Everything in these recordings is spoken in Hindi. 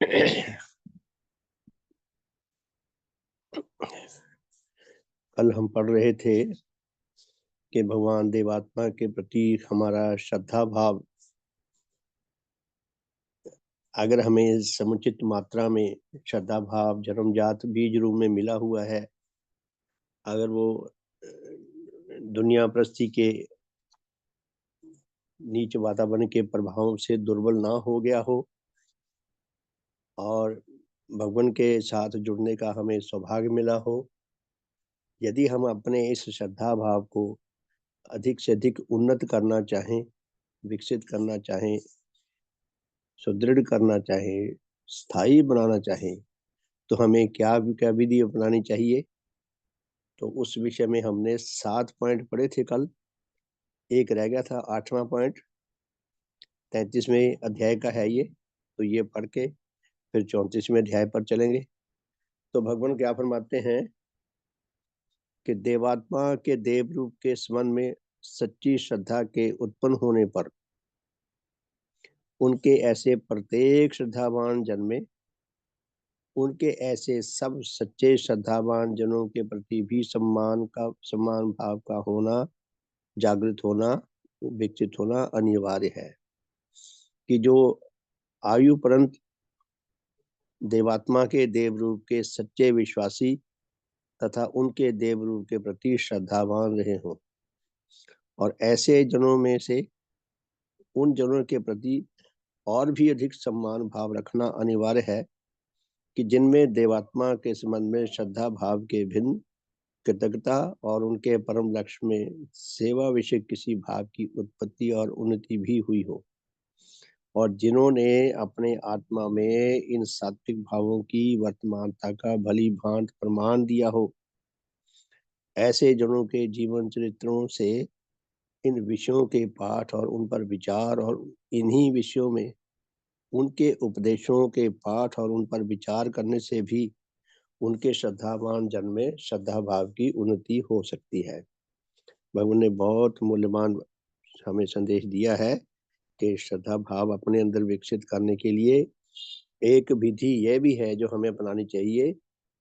कल हम पढ़ रहे थे कि भगवान देवात्मा के प्रति हमारा श्रद्धा भाव अगर हमें समुचित मात्रा में श्रद्धा भाव जन्मजात बीज रूप में मिला हुआ है, अगर वो दुनिया प्रस्ती के नीच वातावरण के प्रभाव से दुर्बल ना हो गया हो और भगवान के साथ जुड़ने का हमें सौभाग्य मिला हो, यदि हम अपने इस श्रद्धा भाव को अधिक से अधिक उन्नत करना चाहें, विकसित करना चाहें, सुदृढ़ करना चाहें, स्थायी बनाना चाहें, तो हमें क्या क्या विधि अपनानी चाहिए। तो उस विषय में हमने 7 पॉइंट पढ़े थे कल। एक रह गया था 8वां पॉइंट, 33वें अध्याय का है ये। तो ये पढ़ के फिर 34वें अध्याय पर चलेंगे। तो भगवान क्या फरमाते हैं कि देवात्मा के देव रूप के संबंध में सच्ची श्रद्धा के उत्पन्न होने पर उनके ऐसे प्रत्येक श्रद्धावान जन में उनके ऐसे सब सच्चे श्रद्धावान जनों के प्रति भी सम्मान भाव का होना, जागृत होना, विकसित होना अनिवार्य है। कि जो आयु परंत देवात्मा के देव रूप के सच्चे विश्वासी तथा उनके देव रूप के प्रति श्रद्धावान रहे हों, और ऐसे जनों में से उन जनों के प्रति और भी अधिक सम्मान भाव रखना अनिवार्य है कि जिनमें देवात्मा के संबंध में श्रद्धा भाव के भिन्न कृतज्ञता और उनके परम लक्ष्य में सेवा विषय किसी भाव की उत्पत्ति और उन्नति भी हुई हो, और जिन्होंने अपने आत्मा में इन सात्विक भावों की वर्तमानता का भली भांति प्रमाण दिया हो। ऐसे जनों के जीवन चरित्रों से इन विषयों के पाठ और उन पर विचार और इन्हीं विषयों में उनके उपदेशों के पाठ और उन पर विचार करने से भी उनके श्रद्धावान जन में श्रद्धा भाव की उन्नति हो सकती है। भगवान ने बहुत मूल्यवान हमें संदेश दिया है कि श्रद्धा भाव अपने अंदर विकसित करने के लिए एक विधि यह भी है जो हमें अपनानी चाहिए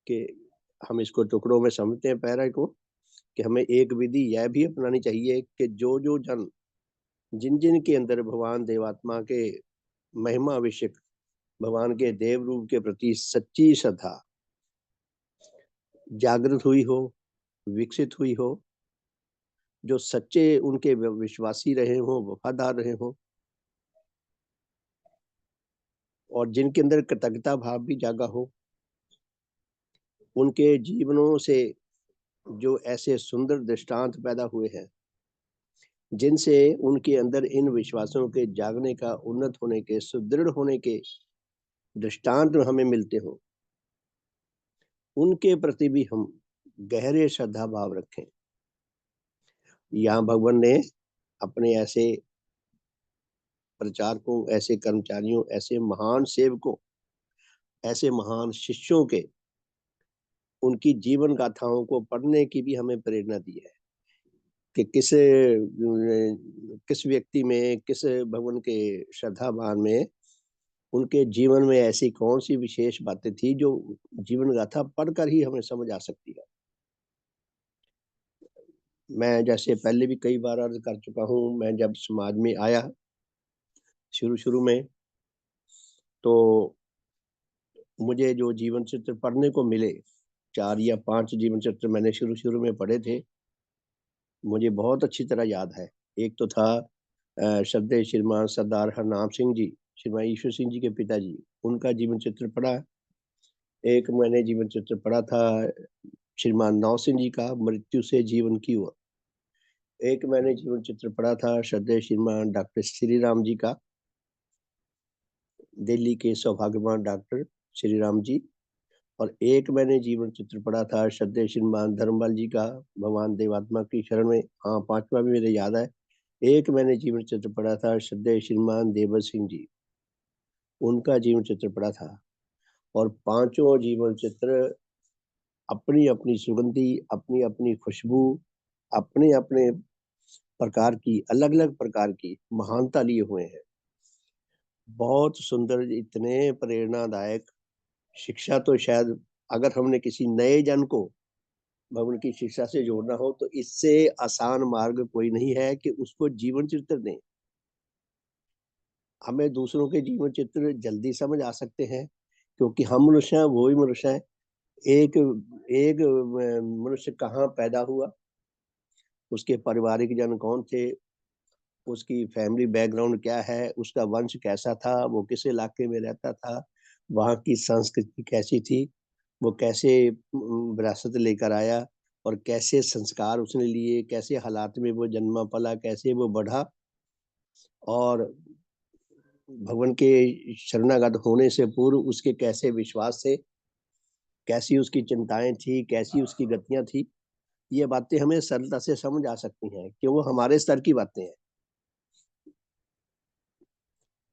कि हम इसको टुकड़ों में समझते हैं पैरा को, कि हमें एक विधि यह भी अपनानी चाहिए कि जो जो जन जिन जिन के अंदर भगवान देवात्मा के महिमा अभिषेक भगवान के देव रूप के प्रति सच्ची श्रद्धा जागृत हुई हो, विकसित हुई हो, जो सच्चे उनके विश्वासी रहे हों, वफादार रहे हों, और जिनके अंदर कृतज्ञता भाव भी जागा हो, उनके जीवनों से जो ऐसे सुंदर दृष्टांत पैदा हुए हैं जिनसे उनके अंदर इन विश्वासों के जागने का, उन्नत होने के, सुदृढ़ होने के दृष्टांत हमें मिलते हो, उनके प्रति भी हम गहरे श्रद्धा भाव रखें। यहाँ भगवान ने अपने ऐसे प्रचारकों, ऐसे कर्मचारियों, ऐसे महान सेवकों, ऐसे महान शिष्यों के उनकी जीवन गाथाओं को पढ़ने की भी हमें प्रेरणा दी है कि किस व्यक्ति में, किस भगवान के श्रद्धावान में, उनके जीवन में ऐसी कौन सी विशेष बातें थी जो जीवन गाथा पढ़कर ही हमें समझ आ सकती है। मैं जैसे पहले भी कई बार अर्ज कर चुका हूँ, मैं जब समाज में आया शुरू शुरू में, तो मुझे जो जीवन चित्र पढ़ने को मिले, 4 या 5 जीवन चित्र मैंने शुरू शुरू में पढ़े थे, मुझे बहुत अच्छी तरह याद है। एक तो था श्रद्धेय श्रीमान सरदार हरनाम सिंह जी, श्रीमान ईश्वर सिंह जी के पिताजी, उनका जीवन चित्र पढ़ा। एक मैंने जीवन चित्र पढ़ा था श्रीमान नौ सिंह जी का, मृत्यु से जीवन की ओर। एक मैंने जीवन चित्र पढ़ा था श्रद्धेय श्रीमान डॉक्टर श्री राम जी का, दिल्ली के सौभाग्यवान डॉक्टर श्री राम जी। और एक मैंने जीवन चित्र पढ़ा था श्रद्धेय श्रीमान धर्मपाल जी का, भगवान देवात्मा की शरण में। हाँ, 5वां भी मेरे याद है। एक मैंने जीवन चित्र पढ़ा था श्रद्धेय श्रीमान देवर सिंह जी, उनका जीवन चित्र पढ़ा था। और पांचों जीवन चित्र अपनी अपनी सुगंधी, अपनी अपनी खुशबू, अपने अपने प्रकार की, अलग अलग प्रकार की महानता लिए हुए हैं। बहुत सुंदर, इतने प्रेरणादायक शिक्षा। तो शायद अगर हमने किसी नए जन को भगवान की शिक्षा से जोड़ना हो तो इससे आसान मार्ग कोई नहीं है कि उसको जीवन चरित्र दें। हमें दूसरों के जीवन चित्र जल्दी समझ आ सकते हैं, क्योंकि हम मनुष्य हैं, वो भी मनुष्य है। एक एक मनुष्य कहाँ पैदा हुआ, उसके पारिवारिक जन कौन थे, उसकी फैमिली बैकग्राउंड क्या है, उसका वंश कैसा था, वो किस इलाके में रहता था, वहाँ की संस्कृति कैसी थी, वो कैसे विरासत लेकर आया, और कैसे संस्कार उसने लिए, कैसे हालात में वो जन्मा पला, कैसे वो बढ़ा, और भगवान के शरणागत होने से पूर्व उसके कैसे विश्वास थे, कैसी उसकी चिंताएं थी, कैसी उसकी गतियां थी। ये बातें हमें सरलता से समझ आ सकती हैं, कि वो हमारे स्तर की बातें हैं।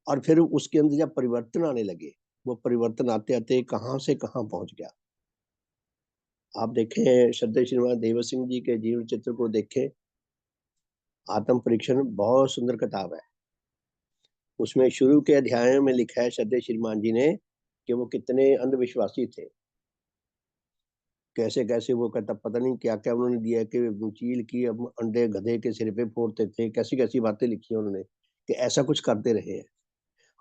और फिर उसके अंदर जब परिवर्तन आने लगे, वो परिवर्तन आते आते कहाँ से कहाँ पहुंच गया। आप देखें, श्रद्धेय श्रीमान देव सिंह जी के जीवन चित्र को देखें। आत्म परीक्षण बहुत सुंदर किताब है। उसमें शुरू के अध्यायों में लिखा है श्रद्धेय श्रीमान जी ने कि वो कितने अंधविश्वासी थे, कैसे कैसे वो कहता पता नहीं क्या क्या उन्होंने दिया, कि चील की अब अंडे गधे के सिर पे फोड़ते थे, कैसी कैसी बातें लिखी हैं उन्होंने, कि ऐसा कुछ करते रहे हैं।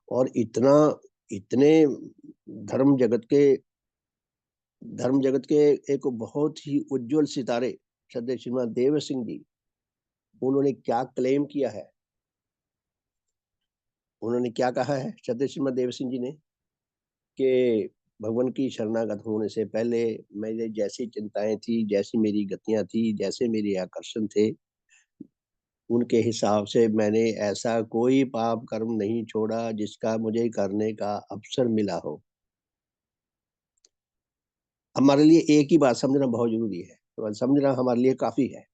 और इतना, इतने धर्म जगत के धर्म जगत के एक बहुत ही उज्जवल सितारे श्रद्धेय श्रीमान देव सिंह जी, उन्होंने क्या क्लेम किया है, उन्होंने क्या कहा है श्रद्धेय श्रीमान देव सिंह जी ने, कि भगवान की शरणागत होने से पहले मेरे जैसी चिंताएं थी, जैसी मेरी गतियां थी, जैसे मेरे आकर्षण थे, उनके हिसाब से मैंने ऐसा कोई पाप कर्म नहीं छोड़ा जिसका मुझे करने का अवसर मिला हो। हमारे लिए एक ही बात समझना बहुत जरूरी है, तो समझना हमारे लिए काफी है।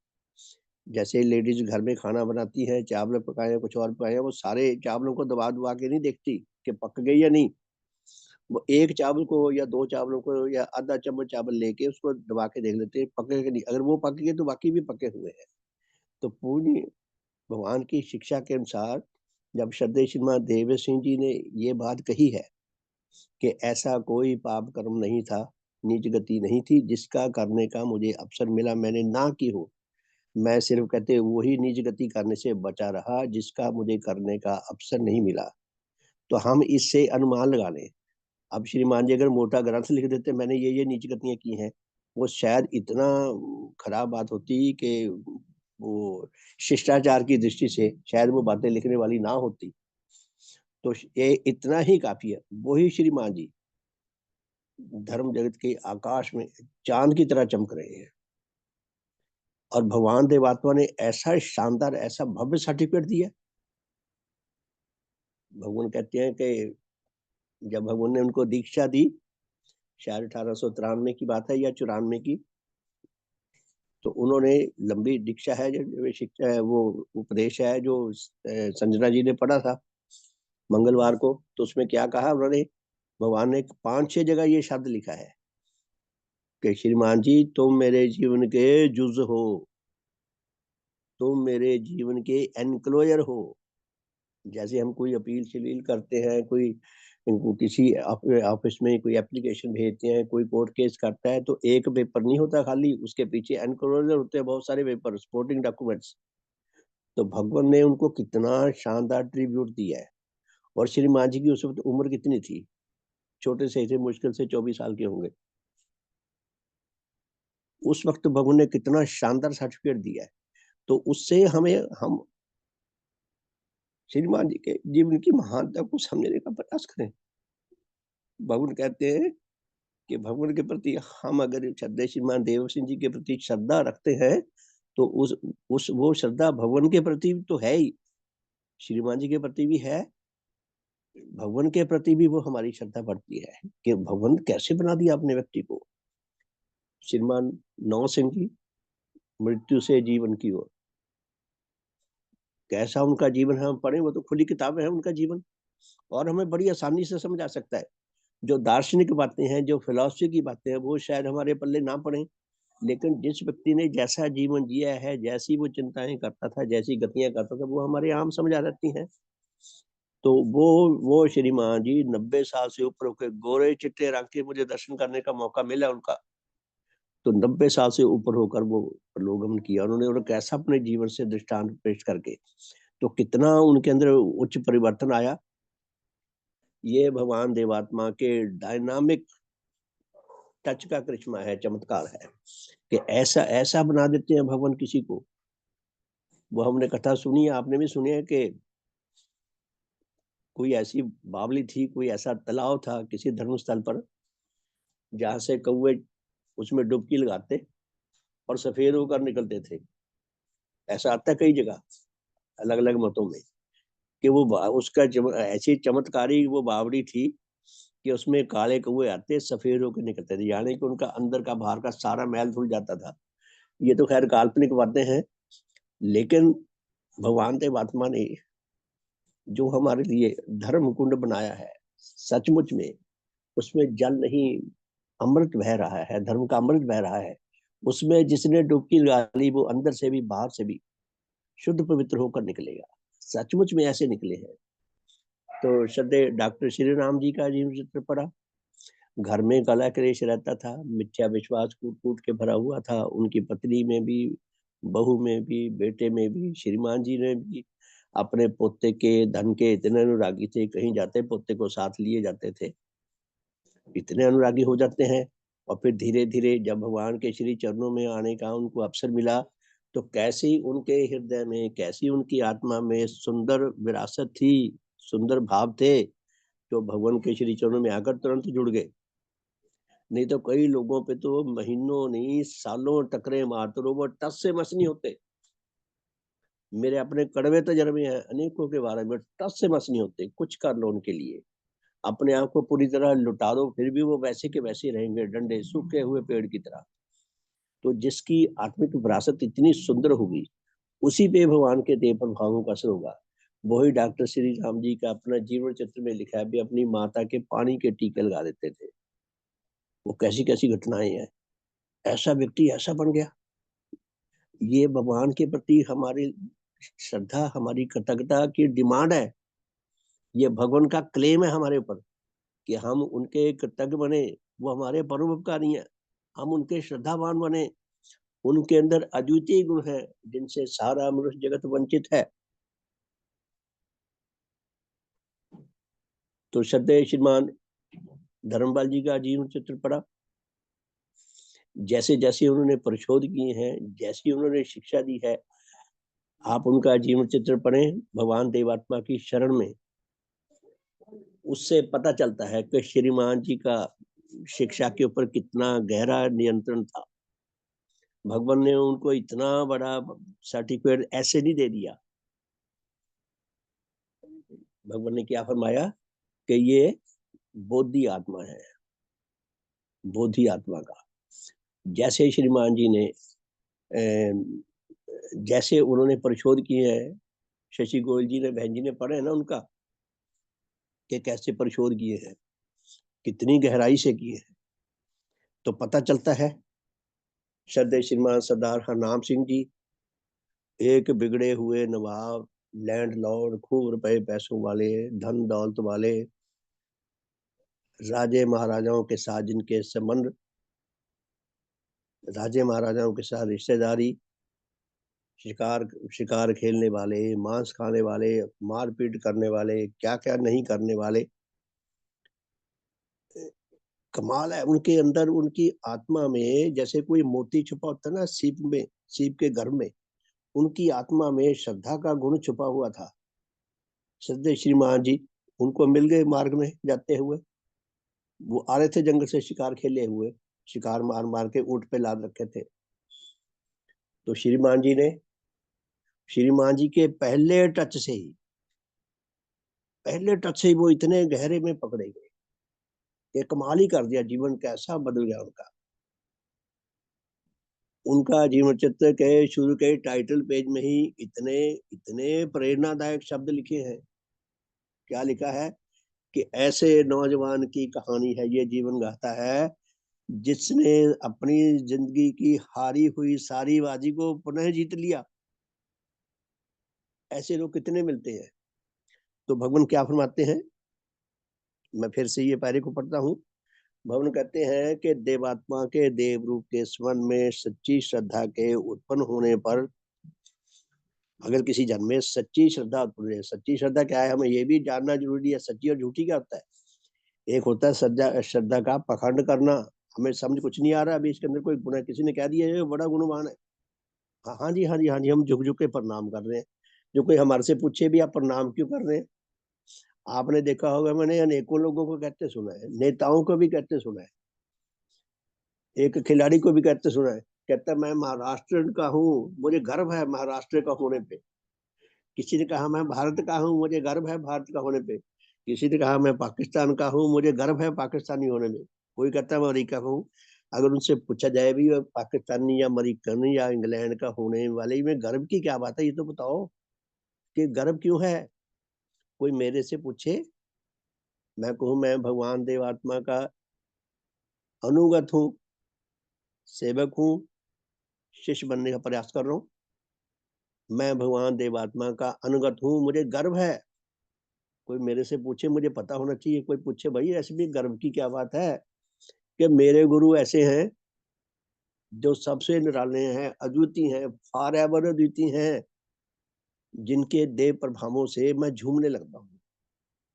जैसे लेडीज घर में खाना बनाती हैं, चावल पकाए कुछ और पकाए, वो सारे चावलों को दबा दबा के नहीं देखती कि पक गई या नहीं। वो एक चावल को या दो चावलों को या आधा चम्मच चावल लेके उसको दबा के देख लेते हैं पके कि नहीं। अगर वो पक गए तो बाकी भी पके हुए हैं। तो पूरी भगवान की शिक्षा के अनुसार जब श्रद्धेय श्रीमान देव सिंह जी ने ये बात कही है कि ऐसा कोई पाप कर्म नहीं था, नीच गति नहीं थी जिसका करने का मुझे अवसर मिला, मैंने ना की हो। मैं सिर्फ कहते वही नीच गति करने से बचा रहा जिसका मुझे करने का अवसर नहीं मिला। तो हम इससे अनुमान लगा लें। अब श्रीमान जी अगर मोटा ग्रंथ लिख देते मैंने ये नीच गतियां की हैं, वो शायद इतना खराब बात होती कि वो शिष्टाचार की दृष्टि से शायद वो बातें लिखने वाली ना होती। तो ये इतना ही काफी है। वही श्रीमान जी धर्म जगत के आकाश में चांद की तरह चमक रहे हैं। और भगवान देवात्मा ने ऐसा शानदार, ऐसा भव्य सर्टिफिकेट दिया। भगवान कहते हैं कि जब भगवान ने उनको दीक्षा दी, शायद 1893 की बात है या 94 की, तो उन्होंने लंबी दीक्षा है जो शिक्षा है, वो उपदेश है जो संजना जी ने पढ़ा था मंगलवार को। तो उसमें क्या कहा उन्होंने, भगवान ने 5-6 जगह ये शब्द लिखा है कि श्रीमान जी तुम मेरे जीवन के जुज हो, तुम मेरे जीवन के एनक्लोजर हो। जैसे हम कोई अपील शलील करते हैं, कोई किसी ऑफिस में कोई एप्लीकेशन भेजते हैं, कोई कोर्ट केस करता है, तो एक पेपर नहीं होता खाली, उसके पीछे एनक्लोजर होते हैं बहुत सारे पेपर, सपोर्टिंग डॉक्यूमेंट्स। तो भगवान ने उनको कितना शानदार ट्रिब्यूट दिया है। और श्रीमान जी की उस वक्त उम्र कितनी थी, छोटे से थे, मुश्किल से 24 साल के होंगे। उस वक्त भगवान ने कितना शानदार सर्टिफिकेट दिया है। तो उससे हमें, हम श्रीमान जी के जीवन की महानता को समझने का प्रयास करें। भगवान कहते हैं कि भगवान के प्रति हम अगर श्रद्धेय श्रीमान देव सिंह जी के प्रति श्रद्धा रखते हैं, तो उस वो श्रद्धा भगवान के प्रति तो है ही, श्रीमान जी के प्रति भी है, भगवान के प्रति भी वो हमारी श्रद्धा बढ़ती है कि भगवान कैसे बना दिया अपने व्यक्ति को। श्रीमान नौ सिंह जी मृत्यु से जीवन की ओर, कैसा उनका जीवन है हम पढ़ें, वो तो खुली किताब है उनका जीवन, और हमें बड़ी आसानी से समझ आ सकता है। जो दार्शनिक बातें हैं, जो फिलॉसफी की बातें हैं, वो शायद हमारे पल्ले ना पड़े, लेकिन जिस व्यक्ति ने जैसा जीवन जिया है, जैसी वो चिंताएं करता था, जैसी गतियां करता था, वो हमारे आम समझ आ जाती हैं। तो वो श्रीमान जी 90 साल से ऊपर होकर गोरे चिट्टे रंग के मुझे दर्शन करने का मौका मिला उनका। तो 90 साल से ऊपर होकर वो प्रलोभन किया उन्होंने, और कैसा अपने जीवन से दृष्टांत पेश करके, तो कितना उनके अंदर उच्च परिवर्तन आया। ये भगवान देवात्मा के डायनामिक टच का करिश्मा है, चमत्कार है कि ऐसा ऐसा बना देते हैं भगवान किसी को। वो हमने कथा सुनी है, आपने भी सुनी है कि कोई ऐसी बावली थी, कोई ऐसा तालाब था किसी धर्म स्थल पर, जहां से कौवे उसमें डुबकी लगाते और सफेद होकर निकलते थे। ऐसा आता है कई जगह अलग अलग मतों में कि वो उसका ऐसी चमत्कारी वो बावड़ी थी कि उसमें काले कौवे आते सफेद होकर निकलते थे, यानी कि उनका अंदर का बाहर का सारा मैल धुल जाता था। ये तो खैर काल्पनिक बातें हैं, लेकिन भगवान देवात्मा ने जो हमारे लिए धर्म कुंड बनाया है, सचमुच में उसमें जल नहीं अमृत बह रहा है, धर्म का अमृत बह रहा है। उसमें जिसने डुबकी लगा ली वो अंदर से भी बाहर से भी शुद्ध पवित्र होकर निकलेगा। सचमुच में ऐसे निकले हैं। तो श्रद्धे डॉक्टर श्री राम जी का जीवन चित्र पढ़ा। घर में कला क्लेश रहता था, मिथ्या विश्वास कूट कूट के भरा हुआ था, उनकी पत्नी में भी, बहू में भी, बेटे में भी। श्रीमान जी ने भी अपने पोते के धन के इतने अनुरागी थे, कहीं जाते पोते को साथ लिए जाते थे, इतने अनुरागी हो जाते हैं। और फिर धीरे धीरे जब भगवान के श्री चरणों में आने का उनको अवसर मिला, तो कैसी उनके हृदय में, कैसी उनकी आत्मा में सुंदर विरासत थी, सुंदर भाव थे, जो भगवान के श्री चरणों में आकर तुरंत जुड़ गए। नहीं तो कई लोगों पे तो महीनों नहीं सालों टकरे मारते रहो, वो टस से मस नहीं होते। मेरे अपने कड़वे तजर्बे हैं अनेकों के बारे में, टस से मस नहीं होते। कुछ कर लो उनके लिए, अपने आप को पूरी तरह लुटा दो, फिर भी वो वैसे के वैसे रहेंगे, डंडे सूखे हुए पेड़ की तरह। तो जिसकी आत्मिक विरासत इतनी सुंदर होगी, उसी पे भगवान के देव प्रभावों का असर होगा। वही डॉक्टर श्री राम जी का अपना जीवन चित्र में लिखा है, भी अपनी माता के पानी के टीके लगा देते थे। वो कैसी कैसी घटनाएं हैं, ऐसा व्यक्ति ऐसा बन गया। ये भगवान के प्रति हमारी श्रद्धा, हमारी कृतज्ञता की डिमांड है। ये भगवान का क्लेम है हमारे ऊपर कि हम उनके कृतज्ञ बने। वो हमारे परोपकारी हैं, हम उनके श्रद्धावान बने। उनके अंदर अद्वितीय गुण है जिनसे सारा मनुष्य जगत वंचित है। तो श्रद्धेय श्रीमान धर्मपाल जी का जीवन चित्र पढ़ा। जैसे जैसे उन्होंने परिशोध किए हैं, जैसी उन्होंने शिक्षा दी है, आप उनका जीवन चित्र पढ़ें भगवान देवात्मा की शरण में। उससे पता चलता है कि श्रीमान जी का शिक्षा के ऊपर कितना गहरा नियंत्रण था। भगवान ने उनको इतना बड़ा सर्टिफिकेट ऐसे नहीं दे दिया। भगवान ने क्या फरमाया कि ये बोधि आत्मा है, बोधि आत्मा का। जैसे श्रीमान जी ने जैसे उन्होंने परिशोध किए हैं, शशि गोयल जी ने, बहन जी ने पढ़े ना उनका कि कैसे परिशोध किए हैं, कितनी गहराई से किए हैं, तो पता चलता है। श्रद्धेय श्रीमान सरदार हरनाम सिंह जी, एक बिगड़े हुए नवाब, लैंडलॉर्ड, खूब रुपए पैसों वाले, धन दौलत वाले, राजे महाराजाओं के साथ जिनके संबंध, राजे महाराजाओं के साथ रिश्तेदारी, शिकार शिकार खेलने वाले, मांस खाने वाले, मारपीट करने वाले, क्या क्या नहीं करने वाले। कमाल है उनके अंदर, उनकी आत्मा में जैसे कोई मोती छुपा होता है ना सीप में, सीप के गर्भ में, उनकी आत्मा में श्रद्धा का गुण छुपा हुआ था। श्रद्धेय श्रीमान जी उनको मिल गए मार्ग में जाते हुए। वो आ रहे थे जंगल से शिकार खेले हुए, शिकार मार मार के ऊंट पे लाद रखे थे। तो श्रीमान जी ने, श्रीमान जी के पहले टच से ही वो इतने गहरे में पकड़े गए कि कमाल ही कर दिया, जीवन कैसा बदल गया उनका। उनका जीवन चित्र के शुरू के टाइटल पेज में ही इतने इतने प्रेरणादायक शब्द लिखे हैं। क्या लिखा है कि ऐसे नौजवान की कहानी है ये, जीवन गाथा है, जिसने अपनी जिंदगी की हारी हुई सारी बाजी को पुनः जीत लिया। ऐसे लोग कितने मिलते हैं। तो भगवान क्या फरमाते हैं, मैं फिर से ये पैरे को पढ़ता हूँ। भगवान कहते हैं कि देवात्मा के देव रूप के स्मरण में सच्ची श्रद्धा के उत्पन्न होने पर, अगर किसी जन्म में सच्ची श्रद्धा उत्पन्न है, सच्ची श्रद्धा क्या है हमें ये भी जानना जरूरी है। सच्ची और झूठी क्या होता है? एक होता है श्रद्धा, श्रद्धा का पखंड करना। हमें समझ कुछ नहीं आ रहा अभी इसके अंदर कोई गुण है, किसी ने कह दिया ये बड़ा गुणवान है, हाँ हाँ जी, हाँ जी, हाँ जी, हम झुक झुक के प्रणाम कर रहे हैं। जो कोई हमारे से पूछे भी आप प्रणाम क्यों कर रहे हैं? आपने देखा होगा, मैंने अनेकों लोगों को कहते सुना है, नेताओं को भी कहते सुना है, एक खिलाड़ी को भी कहते सुना है, कहता है मैं महाराष्ट्र का हूँ, मुझे गर्व है महाराष्ट्र का होने पे। किसी ने कहा मैं भारत का हूँ, मुझे गर्व है भारत का होने पे। किसी ने कहा मैं पाकिस्तान का हूँ, मुझे गर्व है पाकिस्तानी होने में। कोई कहता है मैं अमेरिका का हूँ। अगर उनसे पूछा जाए भी पाकिस्तानी या अमेरिकन या इंग्लैंड का होने वाले में गर्व की क्या बात है, ये तो बताओ कि गर्व क्यों है? कोई मेरे से पूछे, मैं कहूँ मैं भगवान देवात्मा का अनुगत हूँ, सेवक हूँ, शिष्य बनने का प्रयास कर रहा हूँ, मैं भगवान देवात्मा का अनुगत हूँ, मुझे गर्व है। कोई मेरे से पूछे, मुझे पता होना चाहिए, कोई पूछे भाई ऐसे भी गर्व की क्या बात है कि मेरे गुरु ऐसे हैं जो सबसे निराले हैं, अद्वितीय हैं, फॉर एवर अद्वितीय हैं, जिनके देव प्रभावों से मैं झूमने लगता हूँ।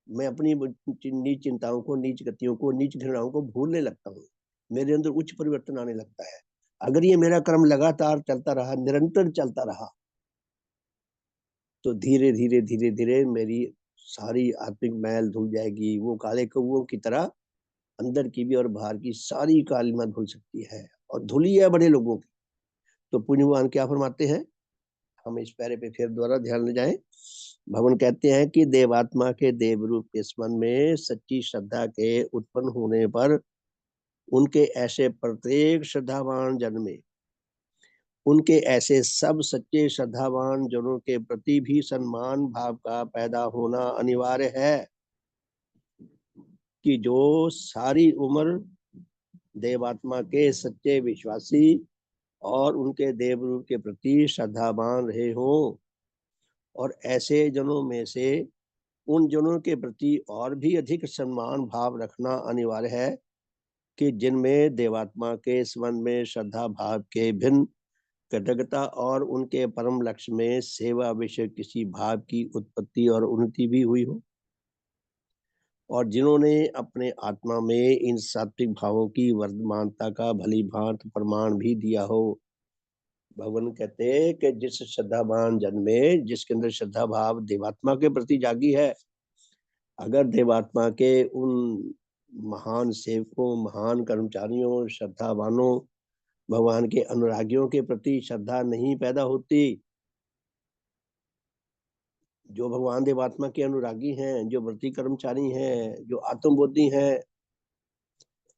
मैं अपनी नीच चिंताओं को, नीच गतियों को, नीच घृणाओं को भूलने लगता हूँ। मेरे अंदर उच्च परिवर्तन आने लगता है। अगर ये मेरा क्रम लगातार चलता रहा, निरंतर चलता रहा, तो धीरे धीरे धीरे धीरे मेरी सारी आत्मिक मैल धुल जाएगी। वो काले कौओं की तरह अंदर की भी और बाहर की सारी कालिमा धुल सकती है, और धुली है बड़े लोगों की। तो पुण्यवान क्या फरमाते हैं, हम इस पैरे पे फिर दोबारा ध्यान ले जाएं। भगवान कहते हैं कि देवात्मा के देव रूप के स्मरण में सच्ची श्रद्धा के उत्पन्न होने पर उनके ऐसे प्रत्येक श्रद्धावान जन में, उनके ऐसे सब सच्चे श्रद्धावान जनों के प्रति भी सम्मान भाव का पैदा होना अनिवार्य है, कि जो सारी उम्र देवात्मा के सच्चे विश्वासी और उनके देव रूप के प्रति श्रद्धावान रहे हों, और ऐसे जनों में से उन जनों के प्रति और भी अधिक सम्मान भाव रखना अनिवार्य है, कि जिनमें देवात्मा के स्मरण में श्रद्धा भाव के भिन्न कृतज्ञता और उनके परम लक्ष्य में सेवा विषय किसी भाव की उत्पत्ति और उन्नति भी हुई हो, और जिन्होंने अपने आत्मा में इन सात्विक भावों की वर्तमानता का भली भांति प्रमाण भी दिया हो। भगवान कहते हैं कि जिस श्रद्धावान जन में, जिसके अंदर श्रद्धा भाव देवात्मा के प्रति जागी है, अगर देवात्मा के उन महान सेवकों, महान कर्मचारियों, श्रद्धावानों, भगवान के अनुरागियों के प्रति श्रद्धा नहीं पैदा होती, जो भगवान देवात्मा के अनुरागी हैं, जो व्रती कर्मचारी हैं, जो आत्मबोधि हैं,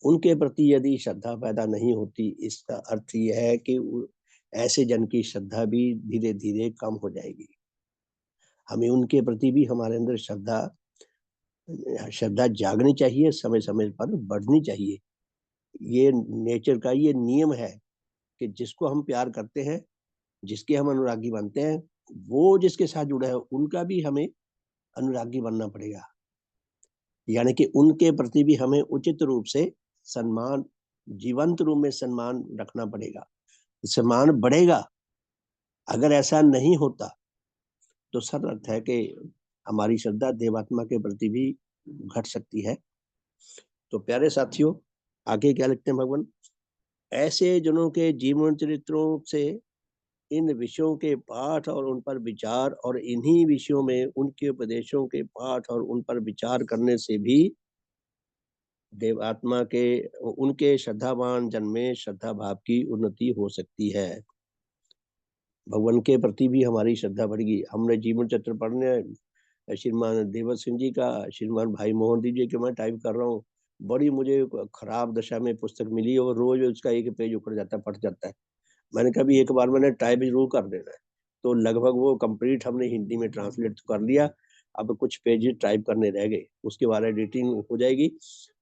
उनके प्रति यदि श्रद्धा पैदा नहीं होती, इसका अर्थ यह है कि ऐसे जन की श्रद्धा भी धीरे धीरे कम हो जाएगी। हमें उनके प्रति भी हमारे अंदर श्रद्धा श्रद्धा जागनी चाहिए, समय समय पर बढ़नी चाहिए। ये नेचर का ये नियम है कि जिसको हम प्यार करते हैं, जिसके हम अनुरागी बनते हैं, वो जिसके साथ जुड़ा है उनका भी हमें अनुरागी बनना पड़ेगा। यानी कि उनके प्रति भी हमें उचित रूप से सम्मान, जीवंत रूप में सम्मान रखना पड़ेगा, सम्मान बढ़ेगा। अगर ऐसा नहीं होता तो सर अर्थ है कि हमारी श्रद्धा देवात्मा के प्रति भी घट सकती है। तो प्यारे साथियों, आगे क्या लिखते हैं भगवान, ऐसे जनों के जीवन चरित्रों से इन विषयों के पाठ और उन पर विचार, और इन्हीं विषयों में उनके उपदेशों के पाठ और उन पर विचार करने से भी देवात्मा के उनके श्रद्धावान जन में श्रद्धा भाव की उन्नति हो सकती है। भगवान के प्रति भी हमारी श्रद्धा बढ़ेगी। हमने जीवन चरित्र पढ़ने श्रीमान देवर सिंह जी का, श्रीमान भाई मोहन जी के मैं टाइप कर रहा हूँ। बड़ी मुझे खराब दशा में पुस्तक मिली और रोज उसका एक पेज उखड़ जाता है, फट जाता है। मैंने कहा भी एक बार मैंने टाइप जरूर कर देना है। तो लगभग वो कंप्लीट हमने हिंदी में ट्रांसलेट तो कर लिया। अब कुछ पेजेस टाइप करने रह गए, उसके बाद एडिटिंग हो जाएगी।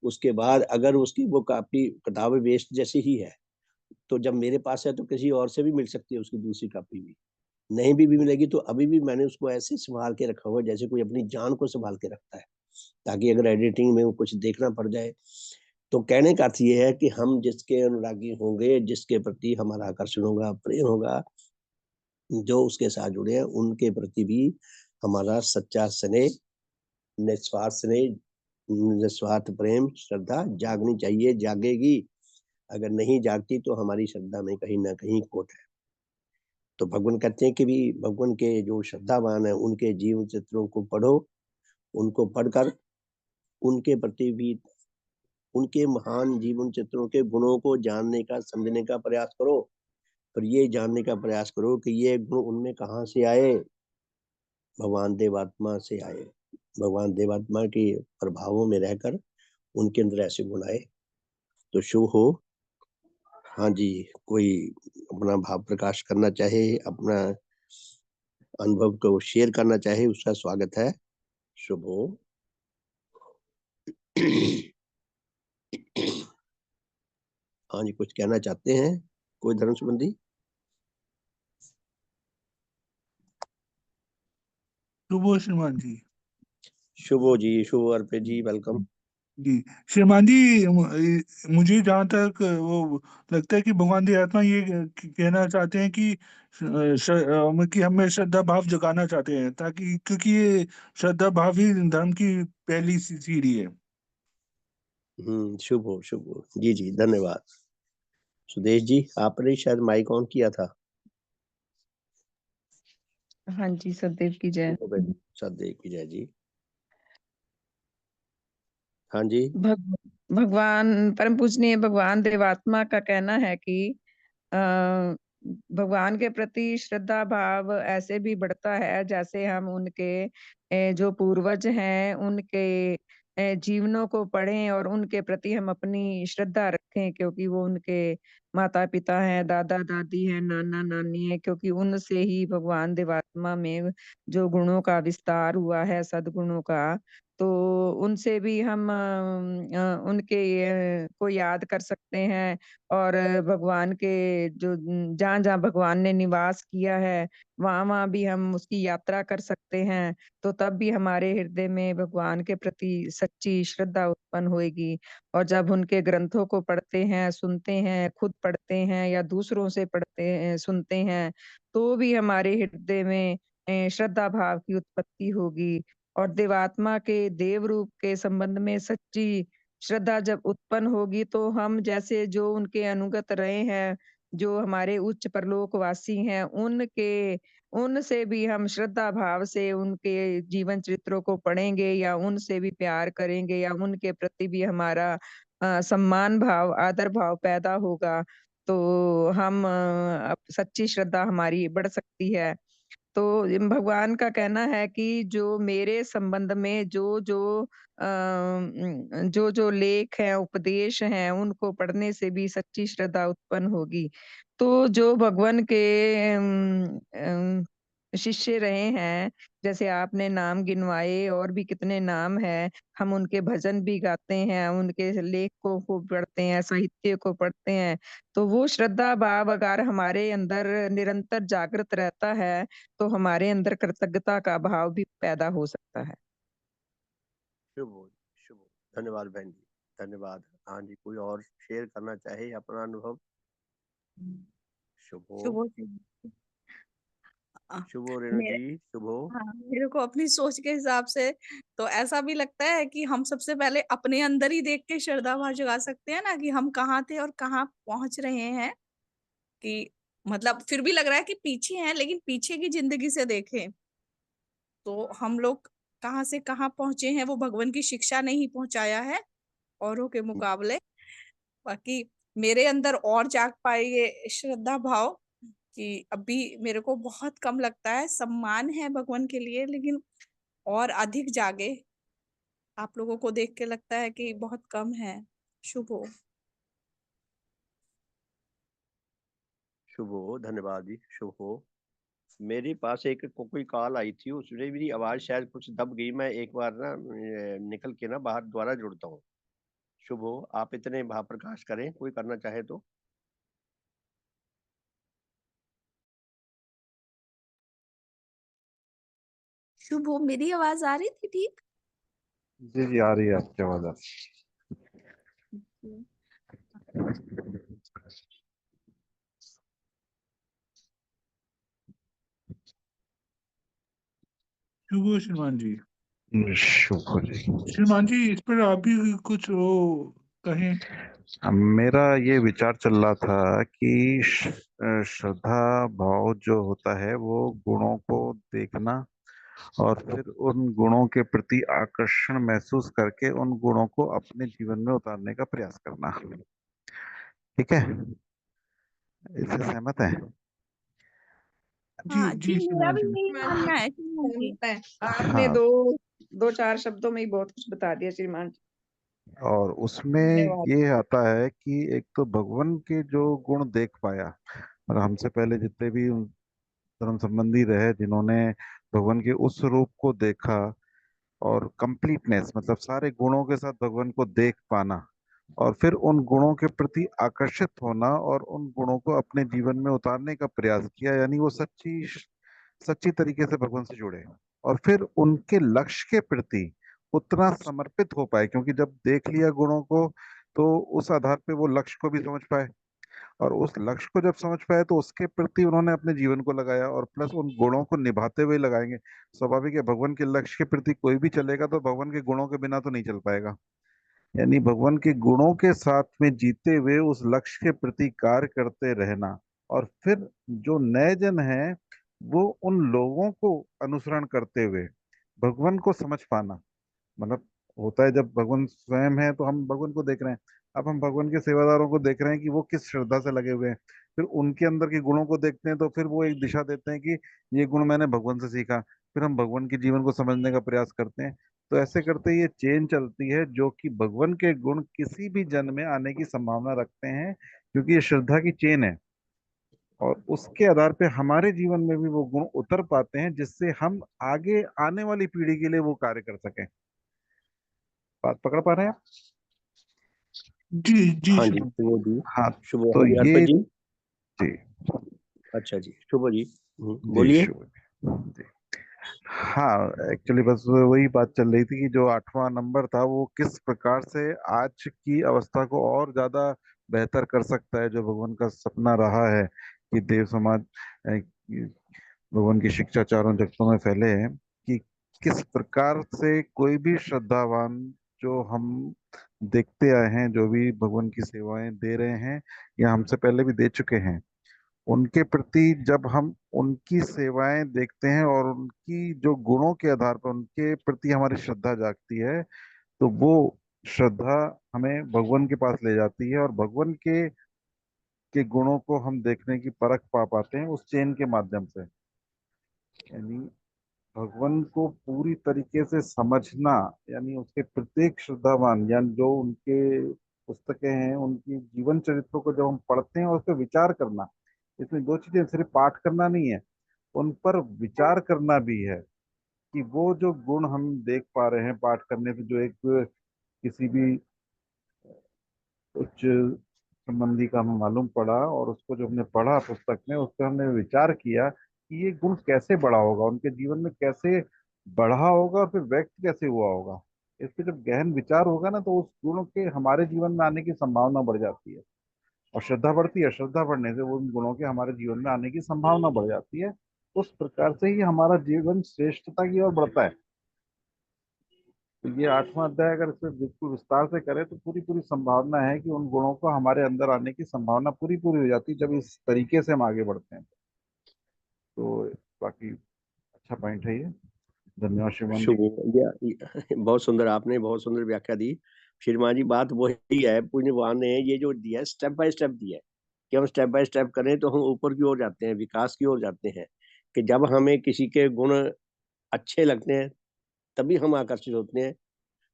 उसके बाद अगर उसकी वो कापी किताब वेस्ट जैसी ही है, तो जब मेरे पास है तो किसी और से भी मिल सकती है उसकी दूसरी कॉपी भी। नहीं भी मिलेगी तो अभी भी मैंने उसको ऐसे संभाल के रखा हुआ है जैसे कोई अपनी जान को संभाल के रखता है, ताकि अगर एडिटिंग में कुछ देखना पड़ जाए। तो कहने का अर्थ ये है कि हम जिसके अनुरागी होंगे, जिसके प्रति हमारा आकर्षण होगा, प्रेम होगा, जो उसके साथ जुड़े हैं, उनके प्रति भी हमारा सच्चा स्नेह, निस्वार्थ स्नेह, निस्वार्थ प्रेम, श्रद्धा जागनी चाहिए, जागेगी। अगर नहीं जागती तो हमारी श्रद्धा में कहीं ना कहीं खोट है। तो भगवान कहते हैं कि भी भगवान के जो श्रद्धावान है उनके जीवन चित्रों को पढ़ो, उनको पढ़कर उनके प्रति भी, उनके महान जीवन चित्रों के गुणों को जानने का, समझने का प्रयास करो। पर ये जानने का प्रयास करो कि ये गुण उनमें कहाँ से आए। भगवान देवात्मा से आए। भगवान देवात्मा के प्रभावों में रहकर उनके अंदर ऐसे गुण आए। तो शुभ हो। हाँ जी, कोई अपना भाव प्रकाश करना चाहे, अपना अनुभव को शेयर करना चाहे, उसका स्वागत है। शुभ हो। हाँ जी, कुछ कहना चाहते हैं कोई धर्म संबंधी? शुभ श्रीमान जी। शुभ हो जी, शुभ अर्पित जी, वेलकम। जी श्रीमान जी, मुझे जहाँ तक वो लगता है कि भगवान दी आत्मा ये कहना चाहते हैं कि कि हमें श्रद्धा भाव जगाना चाहते हैं, ताकि क्योंकि ये श्रद्धा भाव ही धर्म की पहली सीढ़ी है। शुभ हो, शुभ हो जी। जी धन्यवाद। सुदेश जी, आपने शायद माइक ऑन किया था। हाँ जी, सदैव की जय। सदैव की जय जी। हाँ जी। भगवान परम पूजनीय भगवान देवात्मा का कहना है कि अ, भगवान के प्रति श्रद्धा भाव ऐसे भी बढ़ता है जैसे हम उनके जो पूर्वज हैं उनके जीवनों को पढ़ें और उनके प्रति हम अपनी श्रद्धा रखें, क्योंकि वो उनके माता पिता हैं, दादा दादी हैं, नाना नानी है, क्योंकि उनसे ही भगवान देवात्मा में जो गुणों का विस्तार हुआ है, सद्गुणों का, तो उनसे भी हम उनके को याद कर सकते हैं। और भगवान के जो जहाँ-जहाँ भगवान ने निवास किया है, वहाँ-वहाँ भी हम उसकी यात्रा कर सकते हैं। तो तब भी हमारे हृदय में भगवान के प्रति सच्ची श्रद्धा उत्पन्न होएगी। और जब उनके ग्रंथों को पढ़ते हैं, सुनते हैं, खुद पढ़ते हैं या दूसरों से पढ़ते सुनते हैं, तो भी हमारे हृदय में श्रद्धा भाव की उत्पत्ति होगी। और देवात्मा के देव रूप के संबंध में सच्ची श्रद्धा जब उत्पन्न होगी, तो हम जैसे जो उनके अनुगत रहे हैं, जो हमारे उच्च परलोकवासी हैं, उनसे भी हम श्रद्धा भाव से उनके जीवन चरित्रों को पढ़ेंगे या उनसे भी प्यार करेंगे या उनके प्रति भी हमारा सम्मान भाव, आदर भाव पैदा होगा। तो हम सच्ची श्रद्धा हमारी बढ़ सकती है। तो भगवान का कहना है कि जो मेरे संबंध में जो लेख हैं, उपदेश हैं, उनको पढ़ने से भी सच्ची श्रद्धा उत्पन्न होगी। तो जो भगवान के शिष्य रहे हैं, जैसे आपने नाम गिनवाए और भी कितने नाम हैं, हम उनके भजन भी गाते हैं, उनके लेखों को पढ़ते हैं, साहित्य को पढ़ते हैं। तो वो श्रद्धा भाव अगर हमारे अंदर निरंतर जागृत रहता है, तो हमारे अंदर कृतज्ञता का भाव भी पैदा हो सकता है। शुभ हो, शुभ हो। धन्यवाद बहन जी, धन्यवाद। हाँ जी, कोई और शेयर करना चाहे अपना अनुभव? शुभ हो। शुभ हो। शुभ हो रेणु मेरे जी, शुभ हो। हाँ, मेरे को अपनी सोच के हिसाब से तो ऐसा भी लगता है कि हम सबसे पहले अपने अंदर ही देख के श्रद्धा भाव जगा सकते हैं ना, कि हम कहाँ थे और कहाँ पहुंच रहे हैं। कि मतलब फिर भी लग रहा है कि पीछे हैं, लेकिन पीछे की जिंदगी से देखें तो हम लोग कहाँ से कहाँ पहुंचे हैं, वो भगवान की शिक्षा ने ही पहुंचाया है औरों के मुकाबले। बाकी मेरे अंदर और जाग पाई ये श्रद्धा भाव कि अभी मेरे को बहुत कम लगता है, सम्मान है भगवान के लिए, लेकिन और अधिक जागे। आप लोगों को देख के लगता है कि बहुत कम है। शुभ हो। शुभ हो, धन्यवाद जी, शुभ हो। मेरे पास एक कोई कॉल आई थी, उसमें मेरी आवाज शायद कुछ दब गई। मैं एक बार ना निकल के ना बाहर दोबारा जुड़ता हूँ। शुभ हो, आप इतने भाव प्रकाश करें, कोई करना चाहे तो। शुभ हो, मेरी आवाज आ रही थी ठीक? जी जी, आ रही है आपकी आवाज। आ शुभ हो श्रीमान जी। शुभ हो जी। श्रीमान जी, इस पर आप भी कुछ वो कहें। मेरा ये विचार चल रहा था कि श्रद्धा भाव जो होता है वो गुणों को देखना और फिर उन गुणों के प्रति आकर्षण महसूस करके उन गुणों को अपने जीवन में उतारने का प्रयास करना। ठीक है, इससे सहमत है? जी हाँ जी जी, मेरा श्रीमान भी जी। यही मानना है श्रीमान जी। सहमत है। आपने हाँ, दो चार शब्दों में ही बहुत कुछ बता दिया श्रीमान जी। और उसमें धन्यवाद। ये आता है कि एक तो भगवान के जो गुण देख पाया, और हमसे पहले जितने भी धर्म संबंधी रहे जिन्होंने भगवान के उस रूप को देखा और कंप्लीटनेस, मतलब सारे गुणों के साथ भगवान को देख पाना और फिर उन गुणों के प्रति आकर्षित होना और उन गुणों को अपने जीवन में उतारने का प्रयास किया, यानी वो सच्ची सच्ची तरीके से भगवान से जुड़े और फिर उनके लक्ष्य के प्रति उतना समर्पित हो पाए, क्योंकि जब देख लिया गुणों को तो उस आधार पे वो लक्ष्य को भी समझ पाए और उस लक्ष्य को जब समझ पाए तो उसके प्रति उन्होंने अपने जीवन को लगाया और प्लस उन गुणों को निभाते हुए लगाएंगे। स्वाभाविक है, भगवान के लक्ष्य के प्रति कोई भी चलेगा तो भगवान के गुणों के बिना तो नहीं चल पाएगा। यानी भगवान के गुणों के साथ में जीते हुए उस लक्ष्य के प्रति कार्य करते रहना और फिर जो नए जन हैं वो उन लोगों को अनुसरण करते हुए भगवान को समझ पाना। मतलब होता है जब भगवान स्वयं है तो हम भगवान को देख रहे हैं, अब हम भगवान के सेवादारों को देख रहे हैं कि वो किस श्रद्धा से लगे हुए हैं, फिर उनके अंदर के गुणों को देखते हैं तो फिर वो एक दिशा देते हैं कि ये गुण मैंने भगवान से सीखा, फिर हम भगवान के जीवन को समझने का प्रयास करते हैं। तो ऐसे करते ये चेन चलती है जो कि भगवान के गुण किसी भी जन में आने की संभावना रखते हैं, क्योंकि ये श्रद्धा की चेन है और उसके आधार पे हमारे जीवन में भी वो गुण उतर पाते हैं जिससे हम आगे आने वाली पीढ़ी के लिए वो कार्य कर सकें। बात पकड़ पा रहे हैं आप? जी जी हाँ जी, श्रीमान। शुभ जी। हाँ, शुभ तो हाँ जी, ये हरप्रीत जी। जी अच्छा जी, शुभ जी। जी बोलिए। शुभ जी। हाँ, एक्चुअली बस वही बात चल रही थी कि जो 8वां नंबर था वो किस प्रकार से आज की अवस्था को और ज्यादा बेहतर कर सकता है, जो भगवान का सपना रहा है कि देव समाज भगवान की शिक्षा चारों जगतों में फैले है, कि किस प्रकार से कोई भी श्रद्धावान जो हम देखते आए हैं, जो भी भगवान की सेवाएं दे रहे हैं या हमसे पहले भी दे चुके हैं, उनके प्रति जब हम उनकी सेवाएं देखते हैं और उनकी जो गुणों के आधार पर उनके प्रति हमारी श्रद्धा जागती है, तो वो श्रद्धा हमें भगवान के पास ले जाती है और भगवान के गुणों को हम देखने की परख पा पाते हैं उस चेन के माध्यम से। यानी भगवान को पूरी तरीके से समझना, यानी उसके प्रत्येक श्रद्धावान, यानी जो उनके पुस्तकें हैं उनकी जीवन चरित्रों को जब हम पढ़ते हैं और उस पर विचार करना, इसमें दो चीजें, सिर्फ पाठ करना नहीं है, उन पर विचार करना भी है कि वो जो गुण हम देख पा रहे हैं पाठ करने से, जो एक किसी भी उच्च संबंधी का हमें मालूम पड़ा और उसको जो हमने पढ़ा पुस्तक में, उस पर हमने विचार किया कि ये गुण कैसे बढ़ा होगा, उनके जीवन में कैसे बढ़ा होगा और फिर व्यक्त कैसे हुआ होगा। इस पे जब गहन विचार होगा ना तो उस गुणों के हमारे जीवन में आने की संभावना बढ़ जाती है और श्रद्धा बढ़ती है। श्रद्धा बढ़ने से वो उन गुणों के हमारे जीवन में आने की संभावना बढ़ जाती है। उस प्रकार से ही हमारा जीवन श्रेष्ठता की ओर बढ़ता है। तो ये 8वां अध्याय अगर इसे बिल्कुल विस्तार से करें तो पूरी पूरी संभावना है कि उन गुणों को हमारे अंदर आने की संभावना पूरी पूरी हो जाती है जब इस तरीके से हम आगे बढ़ते हैं। तो बाकी अच्छा पॉइंट है ये। धन्यवाद श्रीमान जी। शुभ बहुत सुंदर, आपने बहुत सुंदर व्याख्या दी श्रीमान जी। बात वही है, पुण्यवान ने ये जो दिया है, स्टेप बाय स्टेप दिया है कि हम स्टेप बाय स्टेप करें तो हम ऊपर की ओर जाते हैं, विकास की ओर जाते हैं। कि जब हमें किसी के गुण अच्छे लगते हैं तभी हम आकर्षित होते हैं,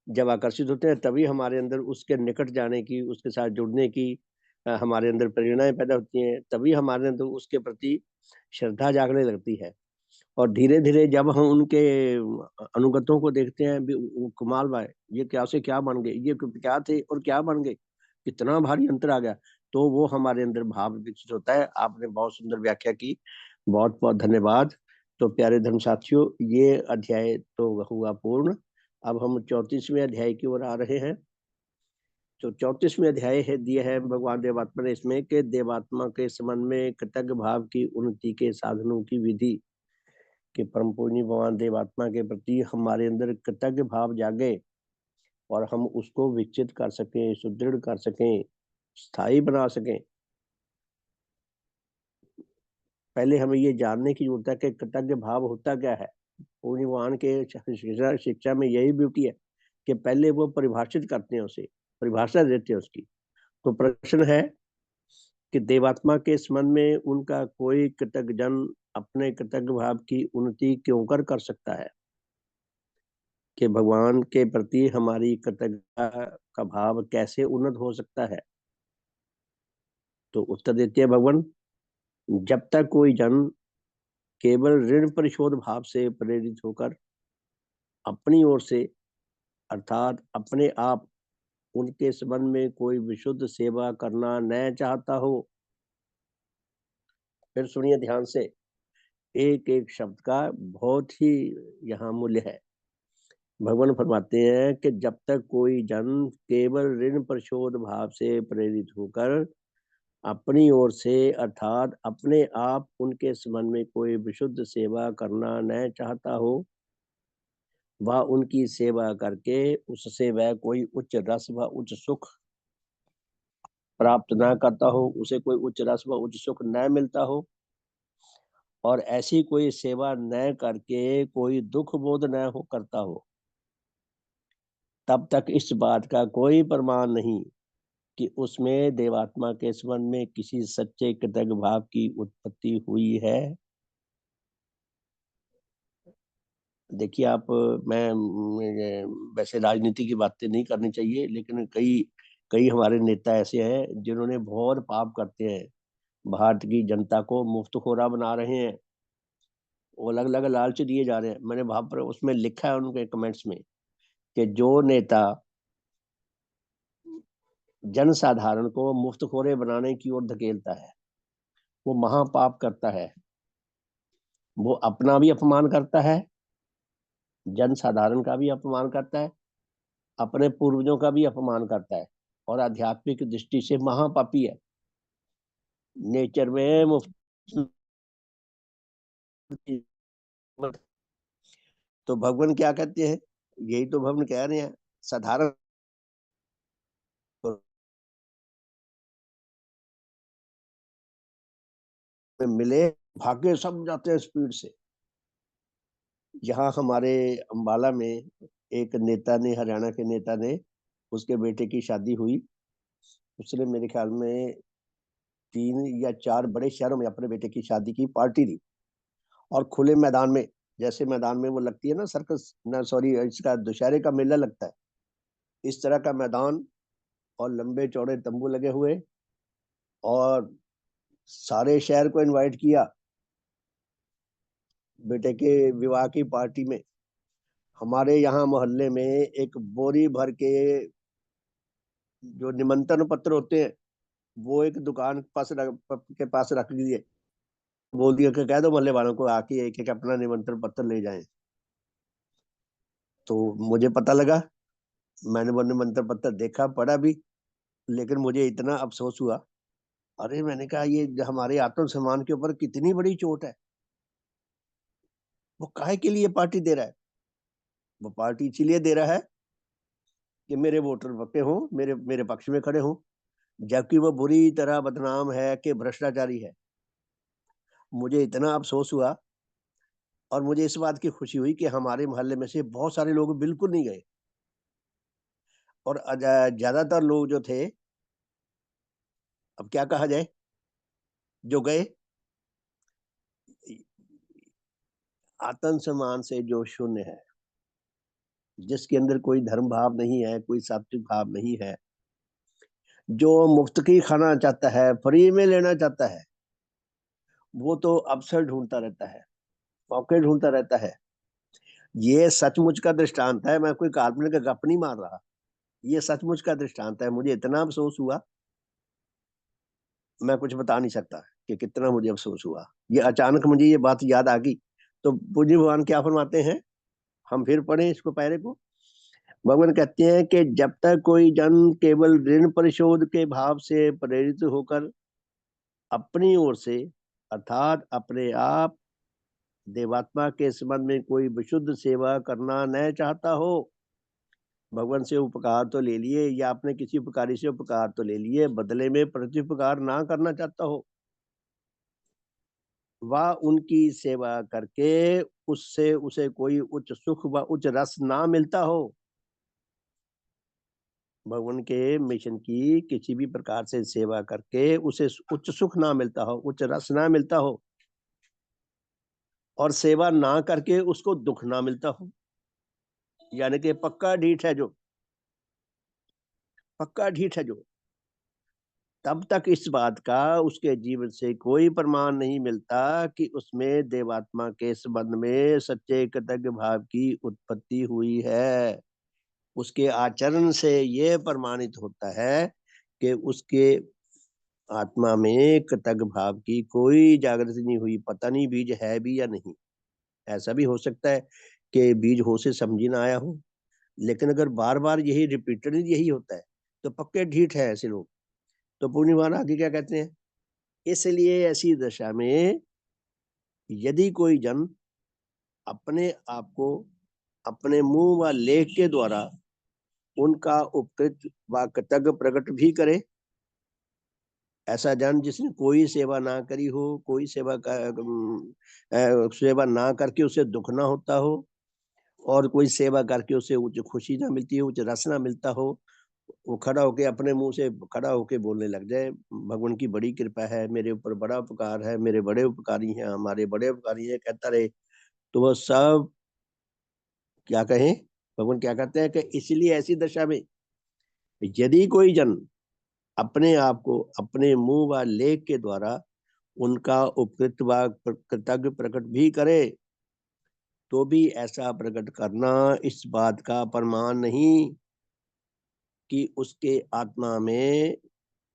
जब आकर्षित होते हैं तभी हमारे अंदर उसके निकट जाने की, उसके साथ जुड़ने की हमारे अंदर प्रेरणाएं पैदा होती हैं, तभी हमारे अंदर उसके प्रति श्रद्धा जागने लगती है। और धीरे धीरे जब हम उनके अनुगतों को देखते हैं भी, कमाल भाई ये क्या से क्या बन गए, ये क्या थे और क्या बन गए, कितना भारी अंतर आ गया, तो वो हमारे अंदर भाव विकसित होता है। आपने बहुत सुंदर व्याख्या की, बहुत बहुत धन्यवाद। तो प्यारे धर्म साथियों, ये अध्याय तो हुआ पूर्ण। अब हम 34वें अध्याय की ओर आ रहे हैं। तो 34वें अध्याय है दिया है भगवान देवात्मा ने इसमें कि देवात्मा के संबंध में कृतज्ञ भाव की उन्नति के साधनों की विधि। कि परम पूज्य भगवान देवात्मा के प्रति हमारे अंदर कृतज्ञ भाव जागे और हम उसको विकसित कर सकें, सुदृढ़ कर सकें, स्थायी बना सकें। पहले हमें ये जानने की जरूरत है कि कृतज्ञ भाव होता क्या है। पूज्य भगवान के शिक्षा में यही ब्यूटी है कि पहले वो परिभाषित करते हैं, उसे परिभाषा देते हैं उसकी। तो प्रश्न है कि देवात्मा के संबंध में उनका कोई कृतज्ञ जन अपने कृतज्ञ भाव की उन्नति क्यों कर सकता है। कि भगवान के प्रति हमारी कृतज्ञता का भाव कैसे उन्नत हो सकता है। तो उत्तर देते हैं भगवान, जब तक कोई जन केवल ऋण परिशोध भाव से प्रेरित होकर अपनी ओर से अर्थात अपने आप उनके संबंध में कोई विशुद्ध सेवा करना न चाहता हो। फिर सुनिए ध्यान से, एक एक शब्द का बहुत ही यहाँ मूल्य है। भगवान फरमाते हैं कि जब तक कोई जन केवल ऋण परिशोध भाव से प्रेरित होकर अपनी ओर से अर्थात अपने आप उनके संबंध में कोई विशुद्ध सेवा करना न चाहता हो, वह उनकी सेवा करके उससे वह कोई उच्च रस व उच्च सुख प्राप्त न करता हो, उसे कोई उच्च रस व उच्च सुख न मिलता हो, और ऐसी कोई सेवा न करके कोई दुख बोध न हो करता हो, तब तक इस बात का कोई प्रमाण नहीं कि उसमें देवात्मा के संबंध में किसी सच्चे कृतज्ञ भाव की उत्पत्ति हुई है। देखिए आप, मैं वैसे राजनीति की बातें नहीं करनी चाहिए, लेकिन कई कई हमारे नेता ऐसे हैं जिन्होंने बहुत पाप करते हैं, भारत की जनता को मुफ्तखोरा बना रहे हैं, वो अलग अलग लालच दिए जा रहे हैं। मैंने वहां पर उसमें लिखा है उनके कमेंट्स में कि जो नेता जनसाधारण को मुफ्तखोरे बनाने की ओर धकेलता है वो महापाप करता है। वो अपना भी अपमान करता है, जनसाधारण का भी अपमान करता है, अपने पूर्वजों का भी अपमान करता है, और आध्यात्मिक दृष्टि से महापापी है। नेचर में मुफ्त तो भगवान क्या कहते हैं, यही तो भगवान कह रहे हैं, साधारण मिले भागे सब जाते हैं स्पीड से। यहाँ हमारे अंबाला में एक नेता ने, हरियाणा के नेता ने, उसके बेटे की शादी हुई। उसने मेरे ख्याल में 3 या 4 बड़े शहरों में अपने बेटे की शादी की पार्टी दी, और खुले मैदान में, जैसे मैदान में वो लगती है ना सर्कस, ना सॉरी, इसका दशहरे का मेला लगता है, इस तरह का मैदान, और लंबे चौड़े तंबू लगे हुए, और सारे शहर को इनवाइट किया बेटे के विवाह की पार्टी में। हमारे यहाँ मोहल्ले में एक बोरी भर के जो निमंत्रण पत्र होते हैं वो एक दुकान के पास रख दिए, बोल दिया कि कह दो मोहल्ले वालों को आके एक एक अपना निमंत्रण पत्र ले जाएं। तो मुझे पता लगा, मैंने वो निमंत्रण पत्र देखा, पढ़ा भी, लेकिन मुझे इतना अफसोस हुआ। अरे मैंने कहा ये हमारे आत्मसम्मान के ऊपर कितनी बड़ी चोट है। वो काहे के लिए पार्टी दे रहा है? वो पार्टी इसीलिए दे रहा है कि मेरे वोटर पक्के हों, मेरे मेरे पक्ष में खड़े हों, जबकि वो बुरी तरह बदनाम है कि भ्रष्टाचारी है। मुझे इतना अफसोस हुआ, और मुझे इस बात की खुशी हुई कि हमारे मोहल्ले में से बहुत सारे लोग बिल्कुल नहीं गए, और ज्यादातर लोग जो थे, अब क्या कहा जाए, जो गए आत्मसम्मान से जो शून्य है, जिसके अंदर कोई धर्म भाव नहीं है, कोई सात्विक भाव नहीं है, जो मुफ्त की खाना चाहता है, फ्री में लेना चाहता है, वो तो अवसर ढूंढता रहता है, मौके ढूंढता रहता है। ये सचमुच का दृष्टांत है, मैं कोई काल्पनिक गप नहीं मार रहा, ये सचमुच का दृष्टांत है। मुझे इतना अफसोस हुआ, मैं कुछ बता नहीं सकता कि कितना मुझे अफसोस हुआ। ये अचानक मुझे ये बात याद आ गई, तो पूज्य भगवान क्या फरमाते हैं, हम फिर पढ़ें इसको पैरे को। भगवान कहते हैं कि जब तक कोई जन केवल ऋण परिशोध के भाव से प्रेरित होकर अपनी ओर से अर्थात अपने आप देवात्मा के संबंध में कोई विशुद्ध सेवा करना न चाहता हो, भगवान से उपकार तो ले लिए या अपने किसी उपकारी से उपकार तो ले लिए, बदले में प्रत्युपकार ना करना चाहता हो, वह उनकी सेवा करके उससे उसे कोई उच्च सुख व उच्च रस ना मिलता हो, भगवान के मिशन की किसी भी प्रकार से सेवा करके उसे उच्च सुख ना मिलता हो, उच्च रस ना मिलता हो, और सेवा ना करके उसको दुख ना मिलता हो, यानी कि पक्का ढीठ है जो, पक्का ढीठ है जो, तब तक इस बात का उसके जीवन से कोई प्रमाण नहीं मिलता कि उसमें देवात्मा के संबंध में सच्चे कृतज्ञ भाव की उत्पत्ति हुई है। उसके आचरण से यह प्रमाणित होता है कि उसके आत्मा में कृतज्ञ भाव की कोई जागृति नहीं हुई। पता नहीं बीज है भी या नहीं, ऐसा भी हो सकता है कि बीज हो से समझ ना आया हो, लेकिन अगर बार बार यही रिपीटेड यही होता है तो पक्के ढीठ है ऐसे लोग। तो पुण्यवान आगे क्या कहते हैं, इसलिए ऐसी दशा में यदि कोई जन अपने आप को अपने मुंह व लेख के द्वारा उनका उपकृत व कृतज्ञ प्रकट भी करे, ऐसा जन जिसने कोई सेवा ना करी हो, कोई सेवा ना करके उसे दुख ना होता हो, और कोई सेवा करके उसे उच्च खुशी ना मिलती हो, उच्च रस ना मिलता हो, वो खड़ा होके अपने मुंह से खड़ा होके बोलने लग जाए भगवान की बड़ी कृपा है, मेरे ऊपर बड़ा उपकार है, मेरे बड़े उपकारी हैं, हमारे बड़े उपकारी हैं, कहता रहे, तो वह सब क्या कहें, भगवान क्या कहते हैं कि इसलिए ऐसी दशा में यदि कोई जन अपने आप को अपने मुंह व लेख के द्वारा उनका उपकृत व कृतज्ञ प्रकट भी करे, तो भी ऐसा प्रकट करना इस बात का प्रमाण नहीं कि उसके आत्मा में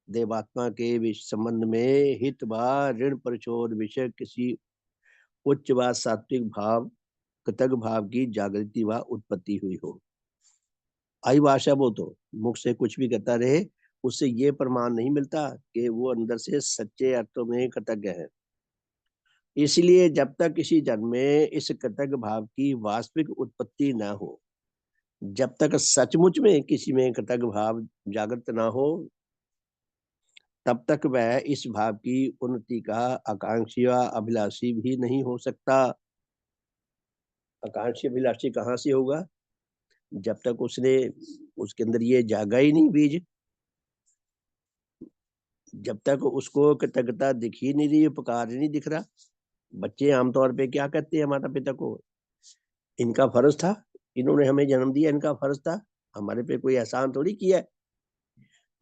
देवात्मा के संबंध में हित व ऋण परिशोध विषय किसी उच्च व सात्विक भाव कृतज्ञ भाव की जागृति व उत्पत्ति हुई हो। आई भाषा वो तो मुख से कुछ भी कहता रहे, उससे ये प्रमाण नहीं मिलता कि वो अंदर से सच्चे अर्थों में कृतज्ञ है। इसलिए जब तक किसी जन में इस कृतज्ञ भाव की वास्तविक उत्पत्ति न हो, जब तक सचमुच में किसी में कृतज्ञ भाव जागृत ना हो, तब तक वह इस भाव की उन्नति का आकांक्षी व अभिलाषी भी नहीं हो सकता। आकांक्षी अभिलाषी कहाँ से होगा, जब तक उसने उसके अंदर ये जागा ही नहीं बीज, जब तक उसको कृतज्ञता दिख ही नहीं रही, उपकार नहीं दिख रहा। बच्चे आमतौर पे क्या कहते हैं माता पिता को, इनका फर्ज था, इन्होंने हमें जन्म दिया, इनका फर्ज था, हमारे पे कोई एहसान थोड़ी किया है।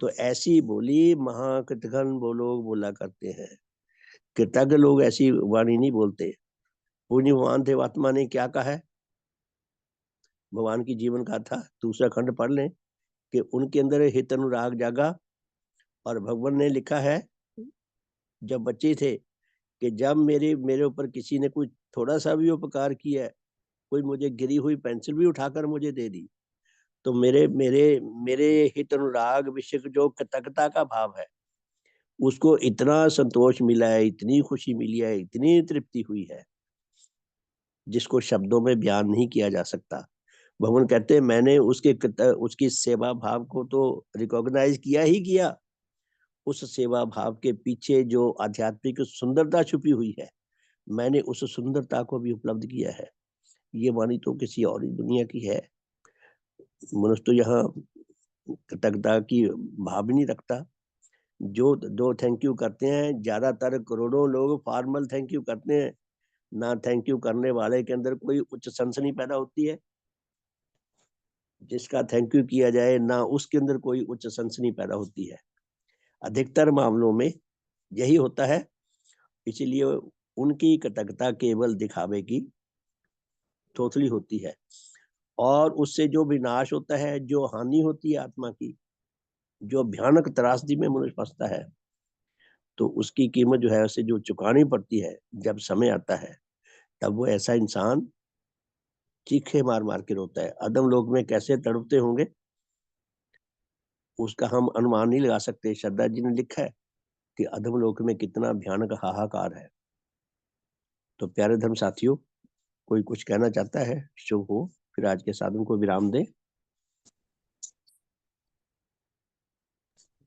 तो ऐसी बोली महाकृतघ्न वो लोग बोला करते हैं, कृतज्ञ लोग ऐसी वाणी नहीं बोलते। पुण्य भगवान देवात्मा ने क्या कहा है, भगवान की जीवन गाथा दूसरा खंड पढ़ लें कि उनके अंदर हित अनुराग जागा, और भगवान ने लिखा है जब बच्चे थे कि जब मेरे ऊपर किसी ने कुछ थोड़ा सा भी उपकार किया है, कोई मुझे गिरी हुई पेंसिल भी उठाकर मुझे दे दी, तो मेरे मेरे मेरे हित अनुराग विषय जो कृतज्ञता का भाव है, उसको इतना संतोष मिला है, इतनी खुशी मिली है, इतनी तृप्ति हुई है, जिसको शब्दों में बयान नहीं किया जा सकता। भगवान कहते हैं मैंने उसकी सेवा भाव को तो रिकॉग्नाइज किया ही किया, उस सेवा भाव के पीछे जो आध्यात्मिक सुंदरता छुपी हुई है, मैंने उस सुंदरता को भी उपलब्ध किया है। ये वाणी तो किसी और ही दुनिया की है। मनुष्य तो यहाँ कृतज्ञता की भाव नहीं रखता। जो दो थैंक यू करते हैं, ज्यादातर करोड़ों लोग फॉर्मल थैंक यू करते हैं, ना थैंक यू करने वाले के अंदर कोई उच्च सनसनी पैदा होती है। जिसका थैंक यू किया जाए ना उसके अंदर कोई उच्च सनसनी पैदा होती है। अधिकतर मामलों में यही होता है। इसलिए उनकी कृतज्ञता केवल दिखावे की थोथली होती है, और उससे जो विनाश होता है, जो हानि होती है आत्मा की, जो भयानक त्रासदी में मनुष्य फंसता है, तो उसकी कीमत जो है उसे जो चुकानी पड़ती है जब समय आता है, तब वो ऐसा इंसान चीखे मार मार के रोता है। अधम लोक में कैसे तड़पते होंगे उसका हम अनुमान नहीं लगा सकते। श्रद्धा जी ने लिखा है कि अधम लोक में कितना भयानक हाहाकार है। तो प्यारे धर्म साथियों, कोई कुछ कहना चाहता है? शुभ हो, फिर आज के साधन को विराम दे।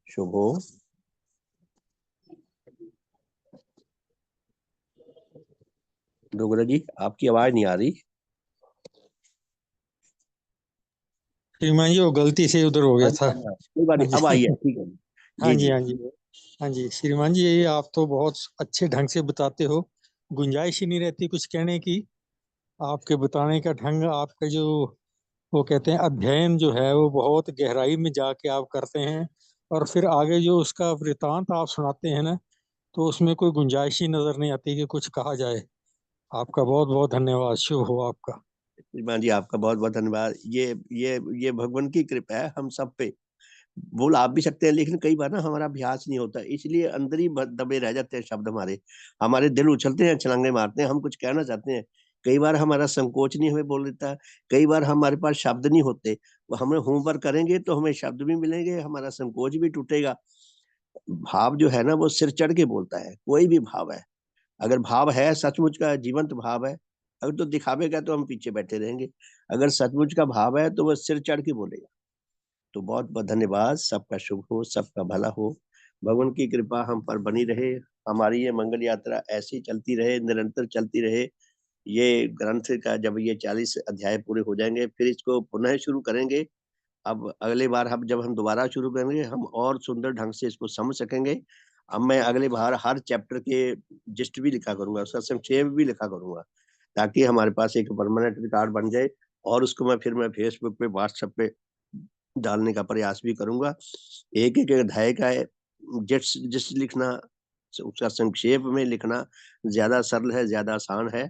शुभ हो। डोगरा जी, आपकी आवाज नहीं आ रही। श्रीमान जी वो गलती से उधर हो गया था। कोई बात नहीं, अब आई है, ठीक है। हाँ जी जी, जी। हाँ जी, हाँ जी श्रीमान जी, ये आप तो बहुत अच्छे ढंग से बताते हो, गुंजाइश ही नहीं रहती कुछ कहने की। आपके बताने का ढंग, आपका जो वो कहते हैं अध्ययन जो है वो बहुत गहराई में जाके आप करते हैं, और फिर आगे जो उसका वृतांत आप सुनाते हैं ना, तो उसमें कोई गुंजाइश ही नजर नहीं आती कि कुछ कहा जाए। आपका बहुत बहुत धन्यवाद। शुभ हो आपका। श्रीमान जी, आपका बहुत बहुत धन्यवाद। ये भगवान की कृपा है हम सब पे। बोल आप भी सकते हैं, लेकिन कई बार ना हमारा अभ्यास नहीं होता, इसलिए अंदर ही दबे रह जाते हैं शब्द। हमारे दिल उछलते हैं, छलांगे मारते हैं, हम कुछ कहना चाहते हैं। कई बार हमारा संकोच नहीं हमें बोल देता, कई बार हमारे पास शब्द नहीं होते। हमें होमवर्क करेंगे तो हमें शब्द भी मिलेंगे, हमारा संकोच भी टूटेगा। भाव जो है ना वो सिर चढ़ के बोलता है। कोई भी भाव है, अगर भाव है सचमुच का, जीवंत भाव है, अगर तो दिखावे का तो हम पीछे बैठे रहेंगे। अगर सचमुच का भाव है तो वह सिर चढ़ के बोलेगा। तो बहुत बहुत धन्यवाद। सबका शुभ हो, सबका भला हो, भगवान की कृपा हम पर बनी रहे। हमारी ये मंगल यात्रा ऐसी चलती रहे, निरंतर चलती रहे। ये ग्रंथ का जब ये 40 अध्याय पूरे हो जाएंगे, फिर इसको पुनः शुरू करेंगे। अब अगले बार जब हम दोबारा शुरू करेंगे, हम और सुंदर ढंग से इसको समझ सकेंगे। अब मैं अगले बार हर चैप्टर के जिस्ट भी लिखा करूंगा, उसका संक्षेप भी लिखा करूंगा, ताकि हमारे पास एक परमानेंट रिकॉर्ड बन जाए। और उसको मैं फेसबुक पे, व्हाट्सएप पे डालने का प्रयास भी करूंगा। एक एक अध्याय का जिस्ट लिखना, उसका संक्षेप में लिखना ज्यादा सरल है, ज्यादा आसान है।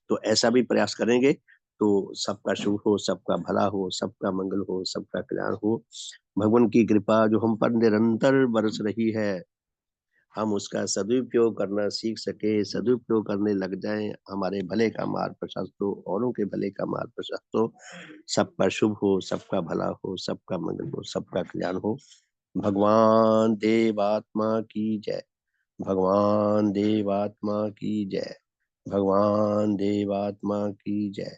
तो ऐसा भी प्रयास करेंगे। तो सबका शुभ हो, सबका भला हो, सबका मंगल हो, सबका कल्याण हो। भगवान की कृपा जो हम पर निरंतर बरस रही है, हम उसका सदुपयोग करना सीख सके, सदुपयोग करने लग जाएं। हमारे भले का मार्ग प्रशस्त हो, औरों के भले का मार्ग प्रशस्त हो। सबका शुभ हो, सबका भला हो, सबका मंगल हो, सबका कल्याण हो। भगवान देवात्मा की जय। भगवान देवात्मा की जय। भगवान देवात्मा की जय।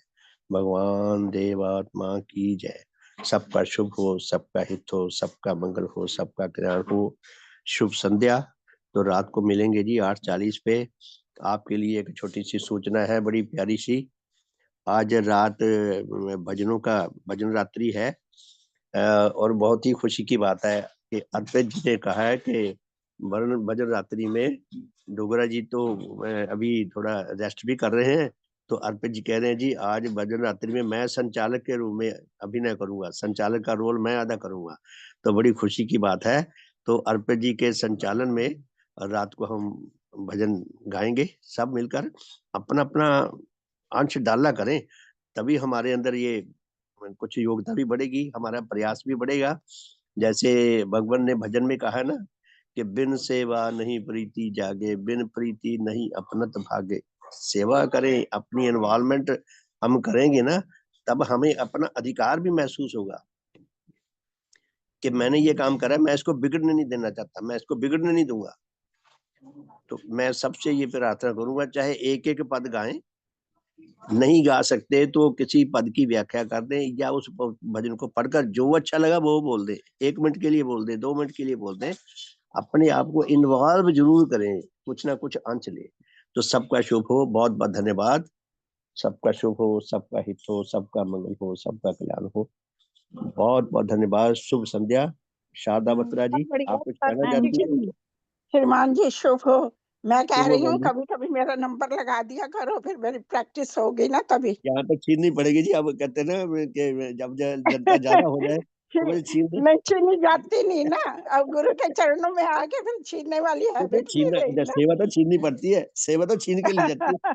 भगवान देवात्मा की जय। सबका शुभ हो, सबका हित हो, सबका मंगल हो, सबका कल्याण हो। शुभ संध्या। तो रात को मिलेंगे जी 8:40 पे। आपके लिए एक छोटी सी सूचना है, बड़ी प्यारी सी। आज रात भजन रात्रि है। और बहुत ही खुशी की बात है कि अर्पित जी ने कहा है कि भजन रात्रि में डोगरा जी तो अभी थोड़ा रेस्ट भी कर रहे हैं। तो अर्पित जी कह रहे हैं जी आज भजन रात्रि में मैं संचालक के रूप में अभिनय करूंगा, संचालक का रोल मैं अदा करूंगा। तो बड़ी खुशी की बात है। तो अर्पित जी के संचालन में रात को हम भजन गाएंगे, सब मिलकर अपना अपना अंश डाला करें, तभी हमारे अंदर ये कुछ योग्यता भी बढ़ेगी, हमारा प्रयास भी बढ़ेगा। जैसे भगवान ने भजन में कहा है ना कि बिन सेवा नहीं प्रीति जागे, बिन प्रीति नहीं अपनत भागे। सेवा करें, अपनी इन्वॉल्वमेंट हम करेंगे ना, तब हमें अपना अधिकार भी महसूस होगा कि मैंने ये काम करा, मैं इसको बिगड़ने नहीं देना चाहता, मैं इसको बिगड़ने नहीं दूंगा। तो मैं सबसे ये प्रार्थना करूंगा, चाहे एक एक पद गाएं, नहीं गा सकते तो किसी पद की व्याख्या कर दें, या उस भजन को पढ़कर जो अच्छा लगा वो बोल दे, 1 मिनट के लिए बोल दे, 2 मिनट के लिए बोल दे। अपने आप को इन्वॉल्व जरूर करें, कुछ ना कुछ अंश ले। तो सबका शुभ हो, बहुत बहुत धन्यवाद। सबका शुभ हो, सबका हित हो, सबका मंगल हो, सबका कल्याण हो। बहुत बहुत धन्यवाद। शुभ संध्या। शारदा बत्रा जी, आप कुछ कहना चाहती हैं? श्रीमान जी शुभ हो। मैं कह शुभ हो रही हूँ बहन जी। कभी कभी मेरा नंबर लगा दिया करो, फिर मेरी प्रैक्टिस होगी ना तभी। यहाँ तो छीननी पड़ेगी जी। अब कहते हैं ना कि जब जनता ज्यादा हो जाए तो मुझे छीन दे। नहीं छीनी जाती नहीं ना, अब गुरु के चरणों में आके फिर छीनने वाली तो हैबिट नहीं रही ना। सेवा तो छीननी पड़ती है, सेवा तो छीन के ली जाती है।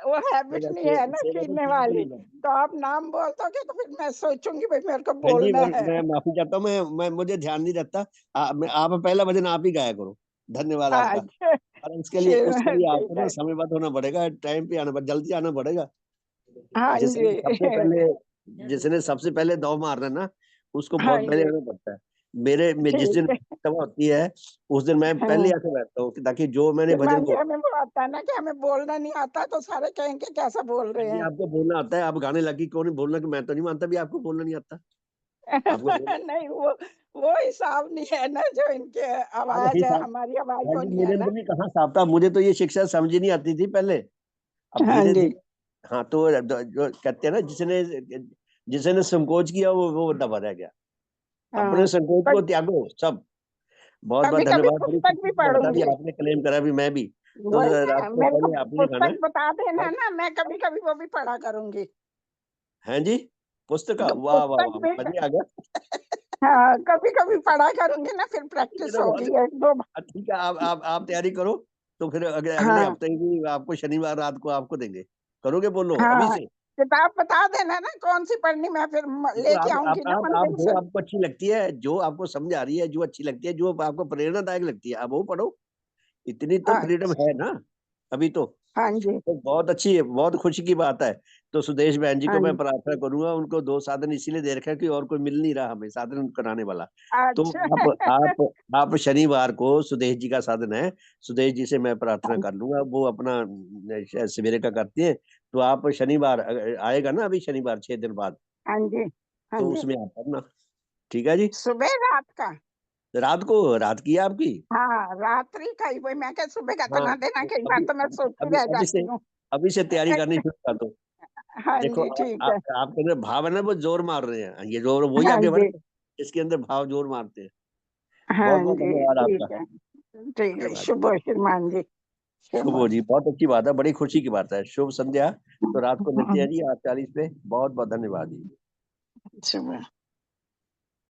वो हैबिट नहीं है ना सेवा तो छीनने छीन के वाली। ली जाती है। तो आप नाम बोल दोगे तो फिर मैं सोचूंगी भाई मेरे को हाँ जी, बोलना है। मैं माफी चाहता हूँ, मैं मुझे ध्यान नहीं रहता। आप पहला भजन आप ही गाया करो। धन्यवाद आपका। अच्छा और उसके लिए ठीक आपको ना है। समयबद्ध होना पड़ेगा, टाइम पे आना पड़ेगा, जल्दी आना पड़ेगा। हाँ जिसने जी। सबसे पहले दौड़ मारना ना, उसको हाँ बहुत पहले जी, आना पड़ता है। में जिस दिन ठीक है। सभा होती है उस दिन मैं पहले आके बैठता हूँ, ताकि जो मैंने भजन श्रीमान जी, को, हमें वो आता है ना कि हमें बोलना नहीं आता, तो सारे कहेंगे कैसा बोल रहे जी हैं। आपको बोलना आता है, आप गाने लगी, क्यों नहीं बोलना, कि मैं तो नहीं मानता भी आपको बोलना नहीं आता। आपको बोलना, नहीं, वो हिसाब नहीं है ना, जो इनके अब आवाज है, हिसाब, हमारी आवाज हाँ वो जी, नहीं है मेरे ना। अंदर भी कहाँ साफ था, मुझे तो ये शिक्षा समझ ही नहीं आती थी पहले। अब हाँ धीरे जी। धीरे, हाँ तो जो कहते हैं ना, जिसने संकोच किया वो दबा रह गया। अपने हाँ, संकोच पर को त्यागो सब। बहुत बहुत कभी कभी धन्यवाद, बड़ी पुस्तक खुशी भी की बात है, अभी पढ़ूंगी। आपने क्लेम करा भी मैं भी, तो वही रात ना, को मेरे को पहले आप ही ने खाना पुस्तक बता देना है। ना, मैं कभी कभी वो भी पढ़ा करूंगी। हैं जी, पुस्तक, तो वाह वाह पुस्तक वाह, भी मजे आ गया। हाँ, कभी कभी पढ़ा करूंगी ना, फिर ये प्रैक्टिस तो होगी बहुत, एक दो ठीक है, आप तैयारी करो, तो फिर अगले हाँ हफ्ते की आपको शनिवार रात को आपको देंगे, करोगे, बोलो अभी हाँ, से। किताब बता देना ना कौन सी पढ़नी, मैं फिर देखो लेके आऊंगी ना आप मंदिर जो से। आपको अच्छी लगती है, जो आपको समझ आ रही है, जो अच्छी लगती है, जो आपको प्रेरणादायक लगती है, आप वो पढ़ो। इतनी तो फ्रीडम अच्छा, है ना अभी तो। हाँ जी, तो बहुत अच्छी है, बहुत खुशी की बात है। तो सुदेश बहन जी हाँ को मैं जी। प्रार्थना करूंगा, उनको 2 साधन इसीलिए दे रखा है कि और कोई मिल नहीं रहा हमें साधन कराने वाला। तो अच्छा। आप शनिवार को सुदेश जी का साधन है, सुदेश जी से मैं प्रार्थना हाँ कर लूंगा, वो अपना शायद सवेरे का करती है। तो आप शनिवार आएगा ना, अभी शनिवार 6 दिन बाद, हाँ जी, हाँ तो जी। उसमें आप करना, ठीक है जी। सुबह रात का? रात की है आपकी। हाँ, रात्रि का ही, वही मैं क्या सुबह का तो हाँ, ना देना, तो कई बार तो मैं सोती रह जाती हूँ। अभी से तैयारी करनी शुरू कर दो। हाँ देखो जी, ठीक है। आपके अंदर भाव है ना, वो जोर मार रहे हैं, ये जोर वही हाँ आगे जी, बढ़ते हैं, इसके अंदर भाव जोर मारते हैं। हाँ बहुत बहुत जी, धन्यवाद आपका। ठीक है। ठीक है, धन्यवाद। शुभ हो श्रीमान जी, शुभ शुभ हो। हो जी, बहुत अच्छी बात है, बड़ी खुशी की बात है, शुभ संध्या। तो रात को मिलते हाँ, हैं जी 8:40 पे, बहुत बहुत धन्यवाद जी। शुभ हो।